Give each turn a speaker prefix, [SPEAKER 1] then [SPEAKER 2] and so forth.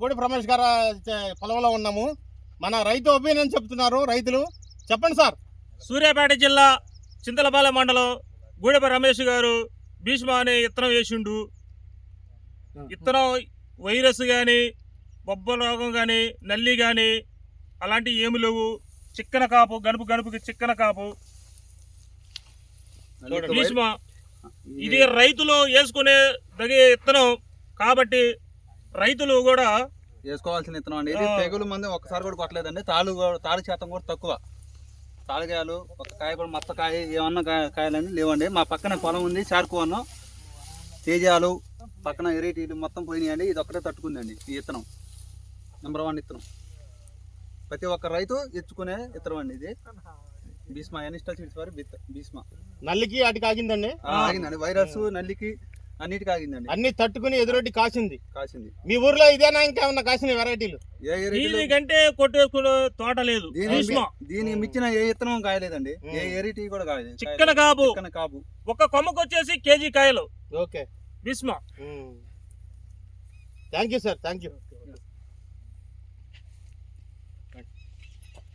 [SPEAKER 1] గూడెపు రమేష్ గారు పొలంలో ఉన్నాము. మన రైతు ఒపీనియన్ చెప్తున్నారు రైతులు. చెప్పండి సార్.
[SPEAKER 2] సూర్యాపేట జిల్లా చింతలపాలెం మండలం గూడెపు రమేష్ గారు భీష్మ అనే విత్తనం వేసిండు. విత్తనం వైరస్ కానీ బొబ్బల రోగం కానీ నల్లి కానీ అలాంటివి ఏమి లేవు. చిక్కన కాపు, గనుపుకి చిక్కన కాపు భీష్మ. ఇది రైతులు వేసుకునే తగే విత్తనం కాబట్టి రైతులు కూడా
[SPEAKER 3] వేసుకోవాల్సిన విత్తనం అండి. ఇది తెగులు మంది ఒక్కసారి కూడా కొట్టలేదండి. తాళు శాతం కూడా తక్కువ. తాళగాయలు ఒక కాయ కూడా మత్త కాయ ఏమన్నా కాయలన్నీ లేవండి. మా పక్కన పొలం ఉంది, చారుకోవన్నం తేజాలు పక్కన ఎరేటీలు మొత్తం పోయినాయండి. ఇది ఒక్కటే తట్టుకుందండి ఈ విత్తనం. నెంబర్ 1 విత్తనం. ప్రతి ఒక్క రైతు ఎచ్చుకునే విత్తనం అండి ఇది. భీష్మ ఎనిస్టల్ సీడ్స్ వారి భీష్మ.
[SPEAKER 1] నల్లికి అటుకి ఆగిందండి.
[SPEAKER 3] ఆగిందండి. వైరస్ నల్లికి అన్నిటికీ ఆగిందండి.
[SPEAKER 1] అన్ని తట్టుకుని ఎదురొడ్డి కాసింది. మీ ఊర్లో ఇదేనా ఇంకేమన్నా కాసిన వెరైటీలు?
[SPEAKER 2] దీనికంటే కొట్టేసుకునే తోట లేదు.
[SPEAKER 3] దీనికి మించిన ఏ విత్తనం కాయలేదండి. ఏ ఎరిటీ కూడా కాయలేదు.
[SPEAKER 2] చిక్కన కాపు ఒక కొమ్మకు వచ్చేసి కేజీ కాయలు.
[SPEAKER 1] Okay
[SPEAKER 2] Bhishma.
[SPEAKER 1] Thank you sir. Thank you.